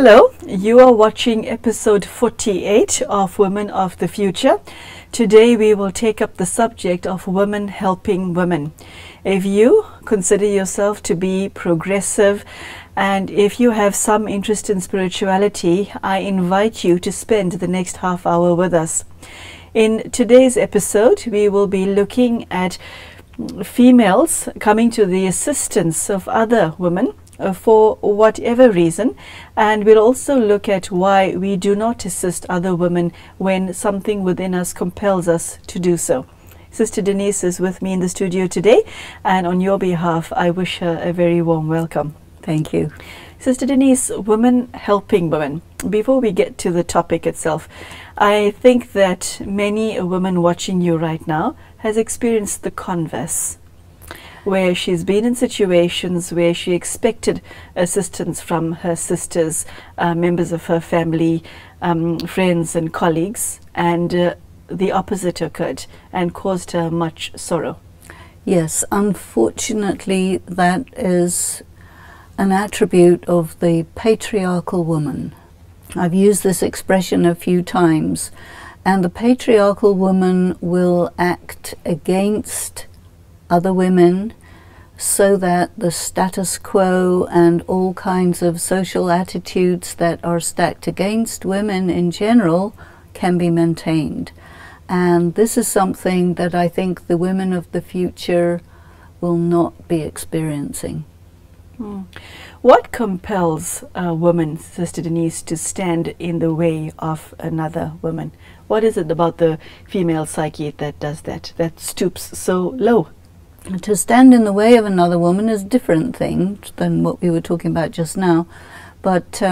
Hello, you are watching episode 48 of Women of the Future. Today we will take up the subject of women helping women. If you consider yourself to be progressive and if you have some interest in spirituality, I invite you to spend the next half hour with us. In today's episode, we will be looking at females coming to the assistance of other women for whatever reason, and we'll also look at why we do not assist other women when something within us compels us to do so. Sister Denise is with me in the studio today, and on your behalf I wish her a very warm welcome. Thank you. Sister Denise, women helping women. Before we get to the topic itself, I think that many a woman watching you right now has experienced the converse, where she's been in situations where she expected assistance from her sisters, members of her family, friends and colleagues, and the opposite occurred and caused her much sorrow. Yes, unfortunately that is an attribute of the patriarchal woman. I've used this expression a few times, and the patriarchal woman will act against other women so that the status quo and all kinds of social attitudes that are stacked against women in general can be maintained. And this is something that I think the women of the future will not be experiencing. What compels a woman, Sister Denise, to stand in the way of another woman? What is it about the female psyche that does that stoops so low? To stand in the way of another woman is a different thing than what we were talking about just now. But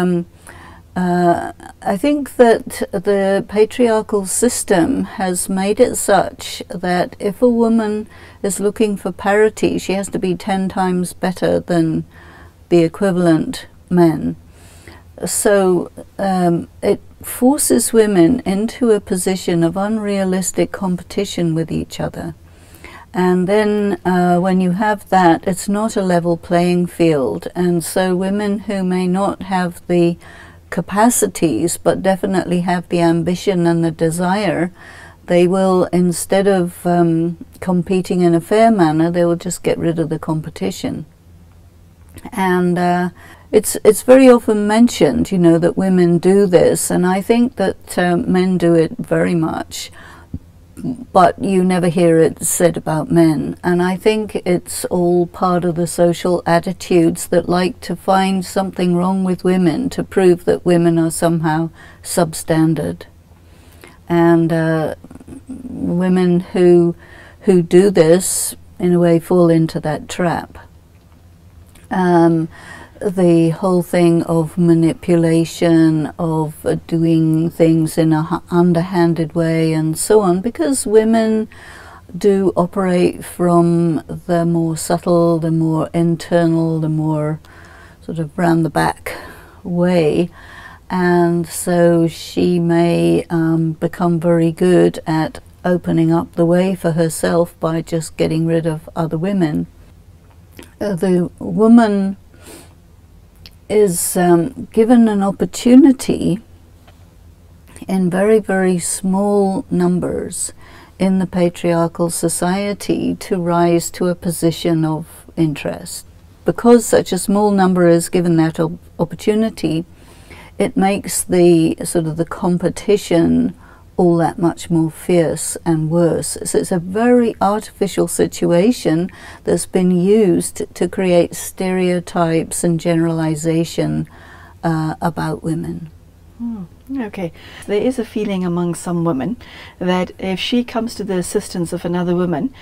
I think that the patriarchal system has made it such that if a woman is looking for parity, she has to be 10 times better than the equivalent men. So it forces women into a position of unrealistic competition with each other. And then when you have that, it's not a level playing field. And so women who may not have the capacities, but definitely have the ambition and the desire, they will, instead of competing in a fair manner, they will just get rid of the competition. And it's very often mentioned, you know, that women do this, and I think that men do it very much. But you never hear it said about men. And I think it's all part of the social attitudes that like to find something wrong with women to prove that women are somehow substandard. And women who do this, in a way, fall into that trap. The whole thing of manipulation, of doing things in an underhanded way and so on, because women do operate from the more subtle, the more internal, the more sort of round the back way, and so she may become very good at opening up the way for herself by just getting rid of other women. The woman is given an opportunity in very, very small numbers in the patriarchal society to rise to a position of interest. Because such a small number is given that opportunity, it makes the sort of the competition all that much more fierce and worse. So it's a very artificial situation that's been used to create stereotypes and generalization about women. Okay. There is a feeling among some women that if she comes to the assistance of another woman,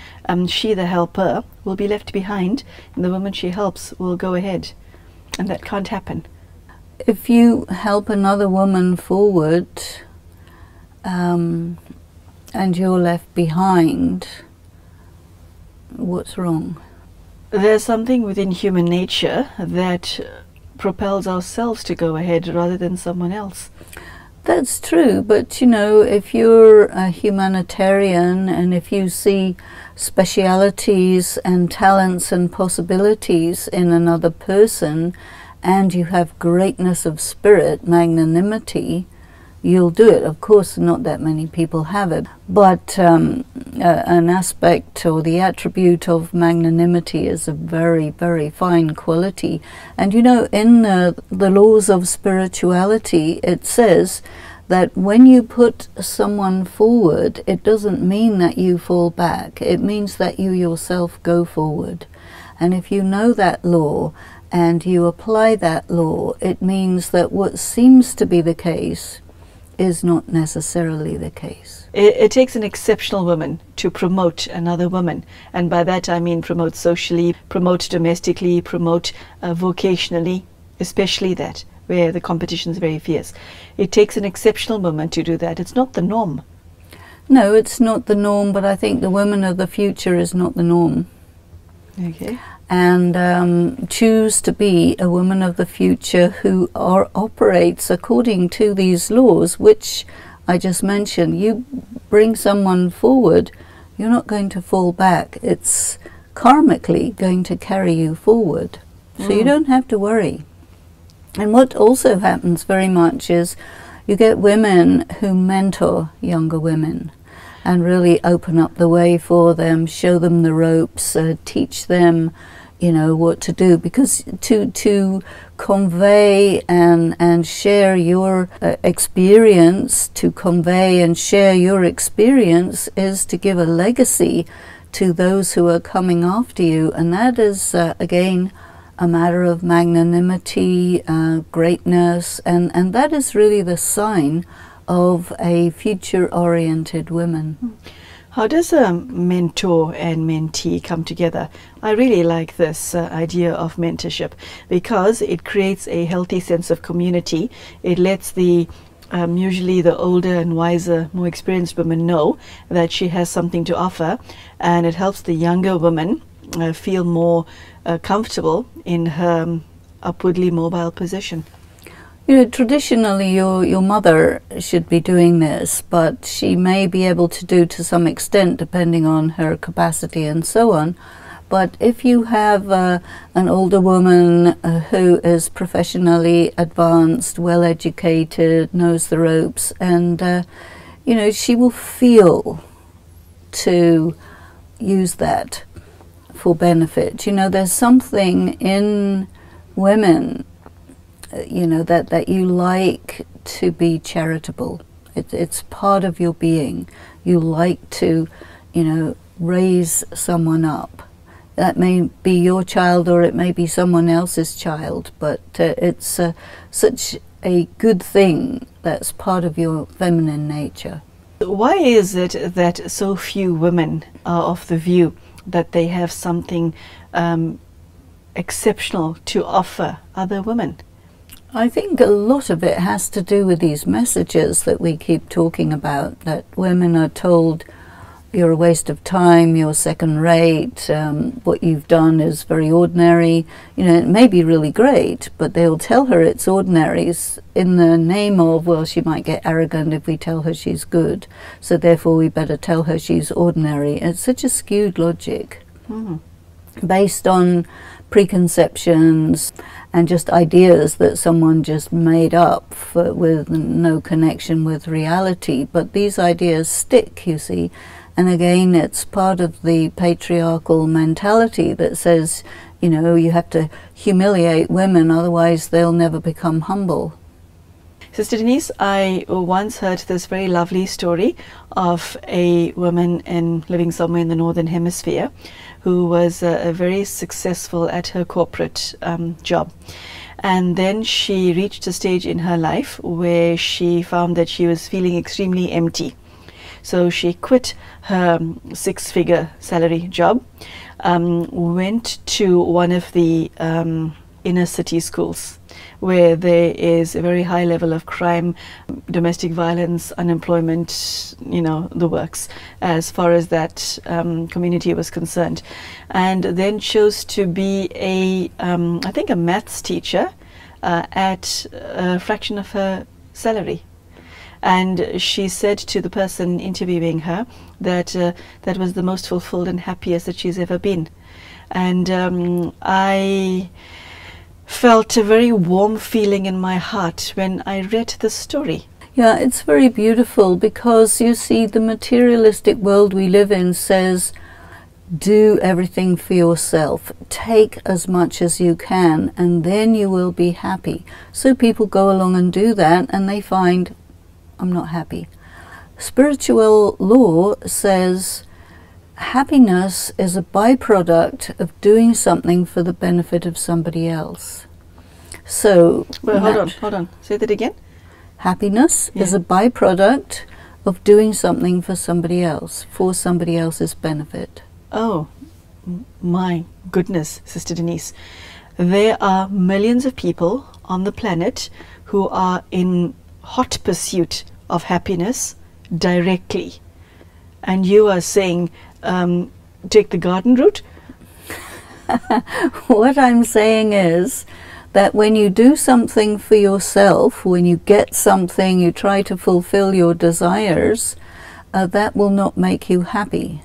she, the helper, will be left behind, and the woman she helps will go ahead. And that can't happen. If you help another woman forward, and you're left behind, what's wrong? There's something within human nature that propels ourselves to go ahead rather than someone else. That's true, but you know, if you're a humanitarian and if you see specialities and talents and possibilities in another person, and you have greatness of spirit, magnanimity, you'll do it. Of course, not that many people have it, but an aspect or the attribute of magnanimity is a very, very fine quality. And you know, in the laws of spirituality, it says that when you put someone forward, it doesn't mean that you fall back. It means that you yourself go forward. And if you know that law and you apply that law, it means that what seems to be the case is not necessarily the case. It takes an exceptional woman to promote another woman, and by that I mean promote socially, promote domestically, promote vocationally, especially that, where the competition is very fierce. It takes an exceptional woman to do that. It's not the norm. No, it's not the norm, but I think the women of the future is not the norm. Okay. And choose to be a woman of the future who operates according to these laws, which I just mentioned. You bring someone forward, you're not going to fall back. It's karmically going to carry you forward. So you don't have to worry. And what also happens very much is you get women who mentor younger women and really open up the way for them, show them the ropes, teach them, you know, what to do. Because to convey and share your experience, to convey and share your experience is to give a legacy to those who are coming after you. And that is, again, a matter of magnanimity, greatness, and that is really the sign of a future-oriented woman. How does a mentor and mentee come together? I really like this idea of mentorship because it creates a healthy sense of community. It lets the usually the older and wiser, more experienced woman know that she has something to offer, and it helps the younger woman feel more comfortable in her upwardly mobile position. You know, traditionally your mother should be doing this, but she may be able to do to some extent depending on her capacity and so on. But if you have an older woman who is professionally advanced, well educated, knows the ropes, and you know, she will feel to use that for benefit. You know, there's something in women, you know, that you like to be charitable. It's part of your being. You like to, you know, raise someone up. That may be your child or it may be someone else's child, but it's such a good thing that's part of your feminine nature. Why is it that so few women are of the view that they have something exceptional to offer other women? I think a lot of it has to do with these messages that we keep talking about, that women are told you're a waste of time, you're second rate, what you've done is very ordinary. You know, it may be really great, but they'll tell her it's ordinary in the name of, well, she might get arrogant if we tell her she's good, so therefore we better tell her she's ordinary. It's such a skewed logic based on preconceptions and just ideas that someone just made up with no connection with reality. But these ideas stick, you see. And again, it's part of the patriarchal mentality that says, you know, you have to humiliate women, otherwise they'll never become humble. Sister Denise, I once heard this very lovely story of a woman living somewhere in the Northern Hemisphere who was very successful at her corporate job. And then she reached a stage in her life where she found that she was feeling extremely empty. So she quit her six-figure salary job, went to one of the inner city schools where there is a very high level of crime, domestic violence, unemployment, you know, the works, as far as that community was concerned. And then chose to be I think a maths teacher at a fraction of her salary. And she said to the person interviewing her that that was the most fulfilled and happiest that she's ever been. And felt a very warm feeling in my heart when I read the story. Yeah, it's very beautiful because you see the materialistic world we live in says, do everything for yourself, take as much as you can, and then you will be happy. So people go along and do that, and they find, I'm not happy. Spiritual law says happiness is a byproduct of doing something for the benefit of somebody else. So, well, hold on. Say that again. Happiness is a byproduct of doing something for somebody else, for somebody else's benefit. Oh, my goodness, Sister Denise. There are millions of people on the planet who are in hot pursuit of happiness directly. And you are saying, take the garden route? What I'm saying is that when you do something for yourself, when you get something, you try to fulfill your desires, that will not make you happy,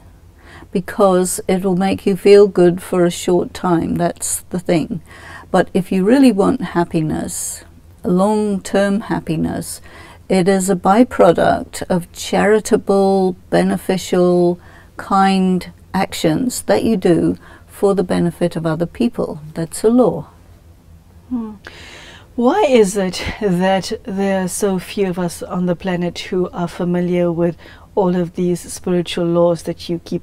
because it will make you feel good for a short time. That's the thing. But if you really want happiness, long-term happiness, it is a byproduct of charitable, beneficial, kind actions that you do for the benefit of other people. That's a law. Why is it that there are so few of us on the planet who are familiar with all of these spiritual laws that you keep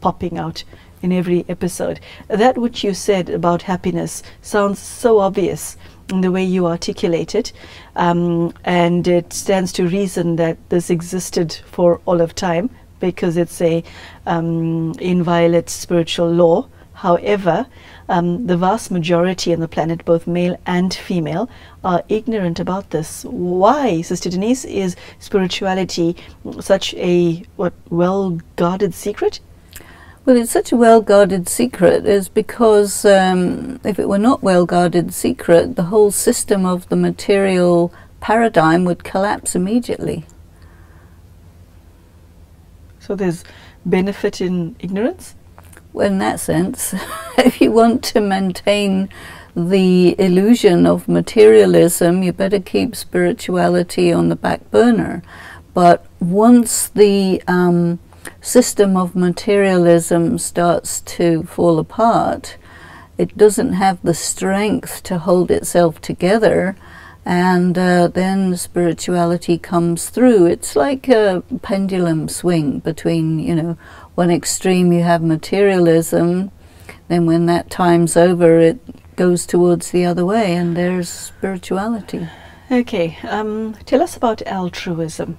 popping out in every episode? That which you said about happiness sounds so obvious in the way you articulate it, and it stands to reason that this existed for all of time because it's a inviolate spiritual law. However, the vast majority on the planet, both male and female, are ignorant about this. Why, Sister Denise, is spirituality such a well-guarded secret? Well, it's such a well-guarded secret is because if it were not well-guarded secret, the whole system of the material paradigm would collapse immediately. So there's benefit in ignorance? Well, in that sense, if you want to maintain the illusion of materialism, you better keep spirituality on the back burner. But once the system of materialism starts to fall apart, it doesn't have the strength to hold itself together, and then spirituality comes through. It's like a pendulum swing between, you know, one extreme you have materialism, then when that time's over it goes towards the other way, and there's spirituality. Okay, tell us about altruism.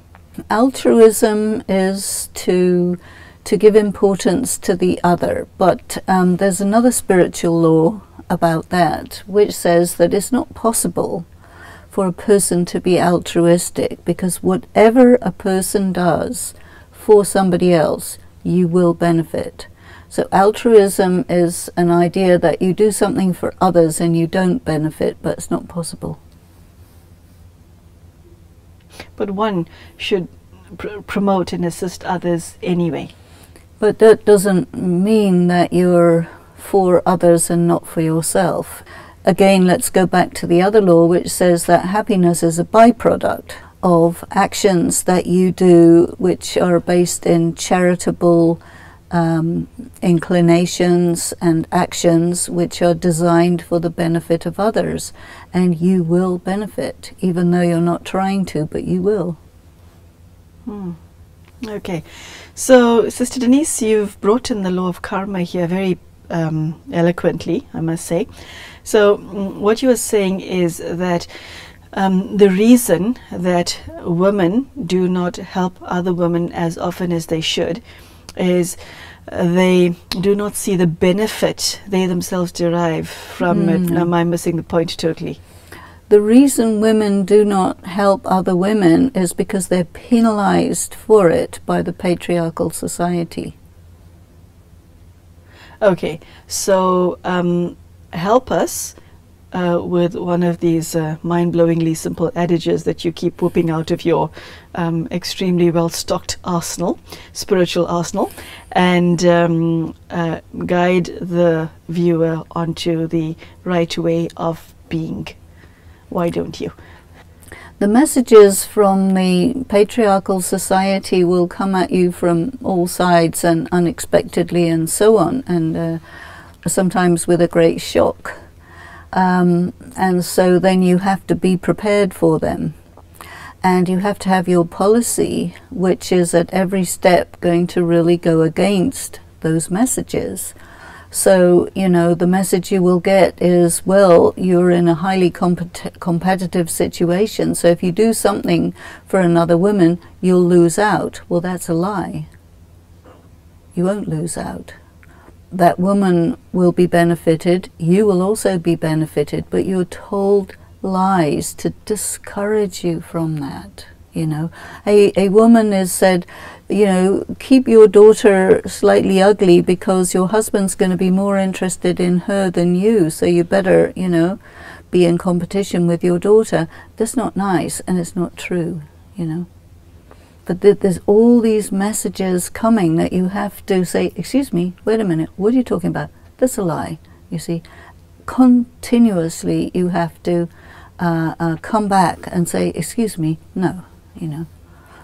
Altruism is to give importance to the other, but there's another spiritual law about that which says that it's not possible for a person to be altruistic, because whatever a person does for somebody else, you will benefit. So altruism is an idea that you do something for others and you don't benefit, but it's not possible. But one should promote and assist others anyway. But that doesn't mean that you're for others and not for yourself. Again, let's go back to the other law, which says that happiness is a byproduct of actions that you do which are based in charitable inclinations and actions which are designed for the benefit of others, and you will benefit even though you're not trying to, but you will. Okay, so Sister Denise, you've brought in the law of karma here very eloquently, I must say. So what you are saying is that the reason that women do not help other women as often as they should is they do not see the benefit they themselves derive from it. Am I missing the point totally? The reason women do not help other women is because they're penalized for it by the patriarchal society. Okay, so help us with one of these mind-blowingly simple adages that you keep whooping out of your extremely well-stocked arsenal, spiritual arsenal, and guide the viewer onto the right way of being? Why don't you? The messages from the patriarchal society will come at you from all sides and unexpectedly and so on, and sometimes with a great shock. And so then you have to be prepared for them. And you have to have your policy, which is at every step going to really go against those messages. So, you know, the message you will get is, well, you're in a highly competitive situation, so if you do something for another woman, you'll lose out. Well, that's a lie. You won't lose out. That woman will be benefited, you will also be benefited, but you're told lies to discourage you from that. You know, a woman is said, you know, keep your daughter slightly ugly because your husband's going to be more interested in her than you, so you better, you know, be in competition with your daughter. That's not nice, and it's not true, you know. But there's all these messages coming that you have to say, excuse me, wait a minute, what are you talking about? That's a lie, you see. Continuously you have to come back and say, excuse me, no. You know,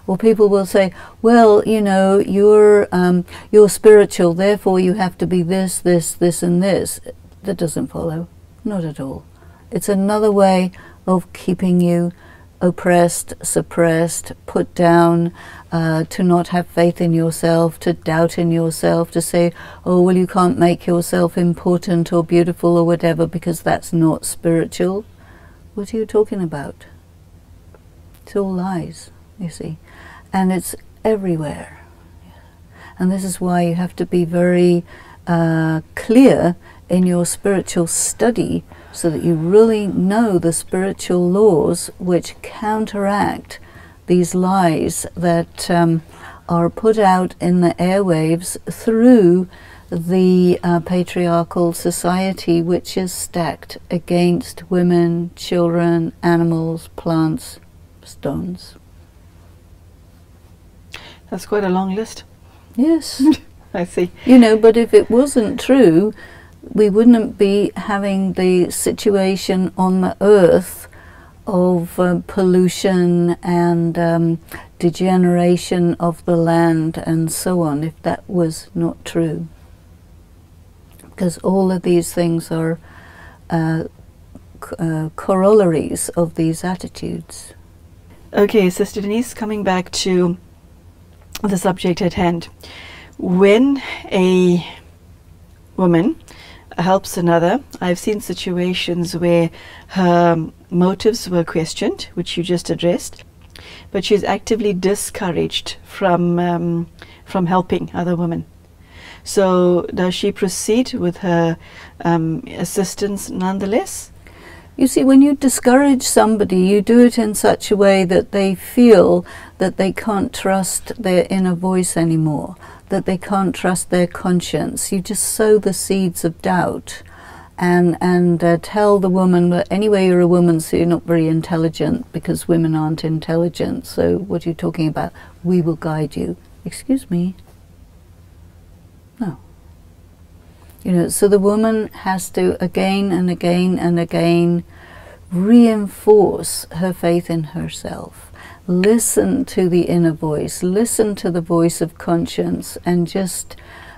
or people will say, well, you know, you're spiritual, therefore you have to be this, this, this, and this. That doesn't follow, not at all. It's another way of keeping you oppressed, suppressed, put down, to not have faith in yourself, to doubt in yourself, to say, oh, well, you can't make yourself important or beautiful or whatever because that's not spiritual. What are you talking about? It's all lies, you see, and it's everywhere. And this is why you have to be very clear in your spiritual study so that you really know the spiritual laws which counteract these lies that are put out in the airwaves through the patriarchal society, which is stacked against women, children, animals, plants, stones. That's quite a long list. Yes. I see. You know, but if it wasn't true, we wouldn't be having the situation on the earth of pollution and degeneration of the land and so on, if that was not true. Because all of these things are corollaries of these attitudes. Okay, Sister Denise, coming back to the subject at hand. When a woman helps another, I've seen situations where her motives were questioned, which you just addressed, but she's actively discouraged from helping other women. So does she proceed with her assistance nonetheless? You see, when you discourage somebody, you do it in such a way that they feel that they can't trust their inner voice anymore, that they can't trust their conscience. You just sow the seeds of doubt and tell the woman that anyway you're a woman, so you're not very intelligent because women aren't intelligent. So what are you talking about? We will guide you. Excuse me? No. You know, so the woman has to again and again and again reinforce her faith in herself. Listen to the inner voice, listen to the voice of conscience, and just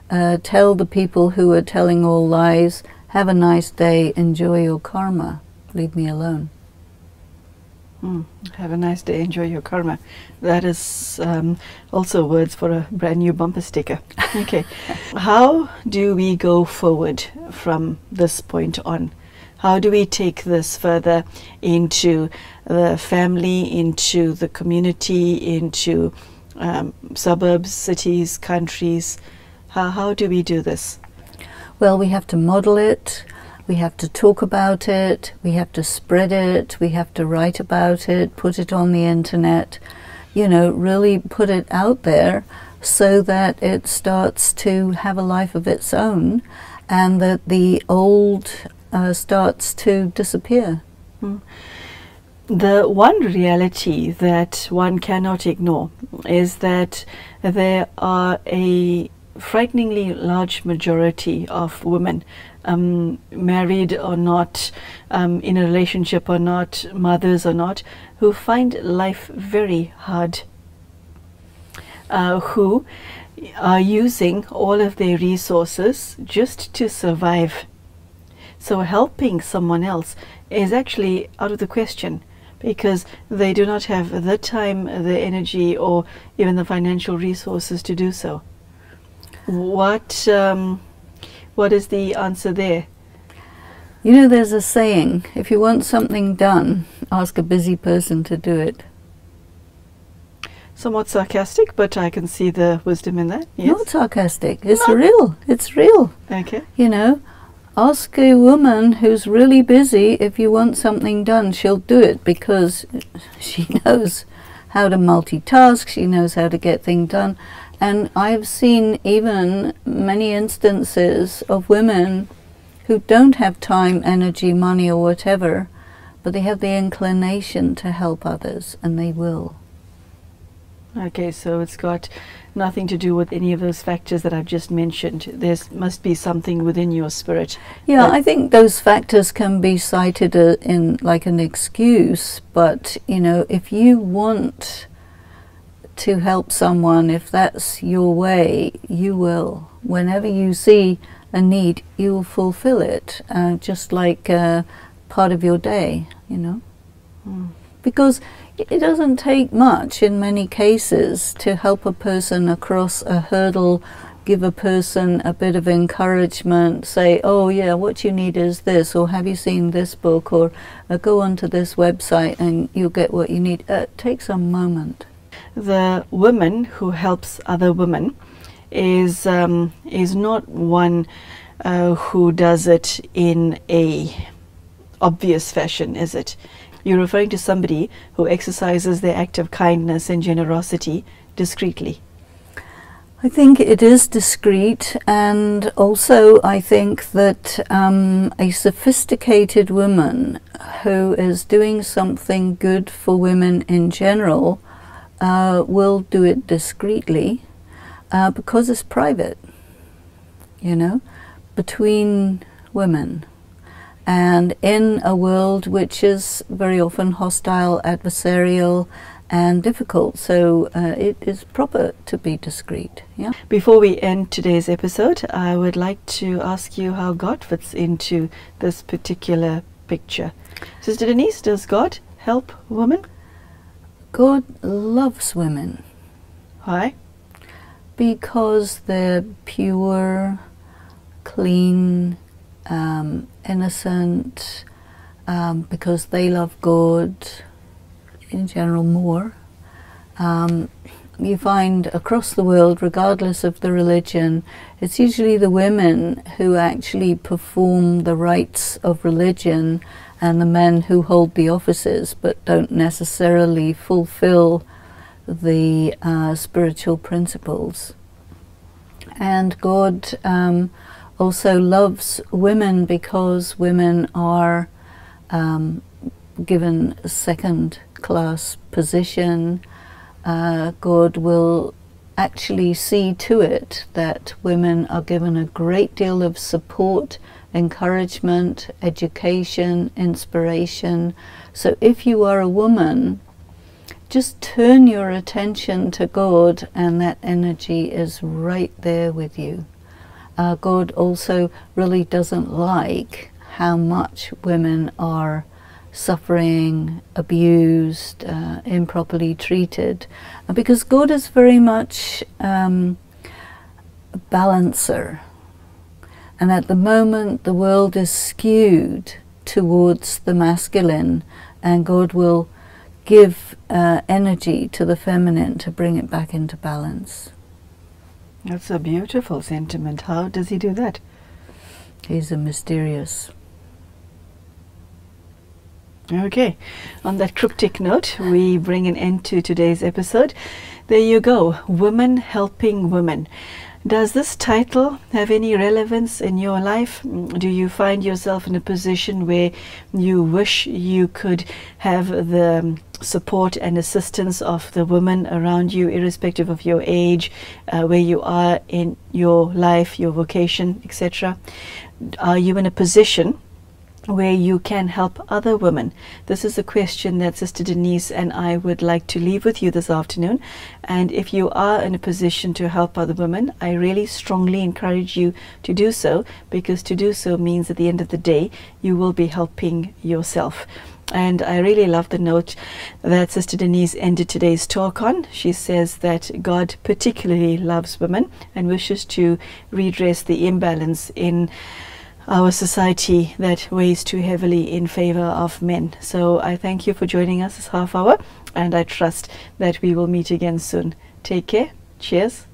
tell the people who are telling all lies, have a nice day, enjoy your karma, leave me alone. Have a nice day, enjoy your karma. That is also words for a brand new bumper sticker. Okay. How do we go forward from this point on? How do we take this further into the family, into the community, into suburbs, cities, countries? How do we do this? Well, we have to model it. We have to talk about it, we have to spread it, we have to write about it, put it on the internet, you know, really put it out there so that it starts to have a life of its own and that the old starts to disappear. The one reality that one cannot ignore is that there are a frighteningly large majority of women married or not, in a relationship or not, mothers or not, who find life very hard, who are using all of their resources just to survive. So helping someone else is actually out of the question, because they do not have the time, the energy, or even the financial resources to do so. What is the answer there? You know, there's a saying, if you want something done, ask a busy person to do it. Somewhat sarcastic, but I can see the wisdom in that. Yes? Not sarcastic, it's real, it's real. Okay. You know, ask a woman who's really busy, if you want something done, she'll do it, because she knows how to multitask, she knows how to get things done. And I've seen even many instances of women who don't have time, energy, money or whatever, but they have the inclination to help others, and they will. Okay, so it's got nothing to do with any of those factors that I've just mentioned. There must be something within your spirit. Yeah, I think those factors can be cited in like an excuse, but you know, if you want to help someone, if that's your way, you will. Whenever you see a need, you'll fulfill it, just like part of your day, you know. Because it doesn't take much in many cases to help a person across a hurdle, give a person a bit of encouragement, say, oh yeah, what you need is this, or have you seen this book, or go onto this website and you'll get what you need. It takes a moment. The woman who helps other women is not one who does it in a obvious fashion, is it? You're referring to somebody who exercises their act of kindness and generosity discreetly. I think it is discreet, and also I think that a sophisticated woman who is doing something good for women in general will do it discreetly, because it's private, you know, between women. And in a world which is very often hostile, adversarial, and difficult, so it is proper to be discreet. Yeah. Before we end today's episode, I would like to ask you how God fits into this particular picture. Sister Denise, does God help women? God loves women. Why? Because they're pure, clean, innocent, because they love God in general more. You find across the world, regardless of the religion, it's usually the women who actually perform the rites of religion and the men who hold the offices but don't necessarily fulfill the spiritual principles. And God also loves women because women are given a second-class position. God will actually see to it that women are given a great deal of support, encouragement, education, inspiration. So if you are a woman, just turn your attention to God and that energy is right there with you. God also really doesn't like how much women are suffering, abused, improperly treated, because God is very much a balancer. And at the moment the world is skewed towards the masculine, and God will give energy to the feminine to bring it back into balance. That's a beautiful sentiment. How does he do that? He's a mysterious. Okay, on that cryptic note, we bring an end to today's episode. There you go, women helping women. Does this title have any relevance in your life? Do you find yourself in a position where you wish you could have the support and assistance of the women around you, irrespective of your age, where you are in your life, your vocation, etc.? Are you in a position where you can help other women? This is a question that Sister Denise and I would like to leave with you this afternoon. And if you are in a position to help other women, I really strongly encourage you to do so, because to do so means at the end of the day you will be helping yourself. And I really love the note that Sister Denise ended today's talk on. She says that God particularly loves women and wishes to redress the imbalance in our society that weighs too heavily in favor of men. So I thank you for joining us this half hour, and I trust that we will meet again soon. Take care. Cheers.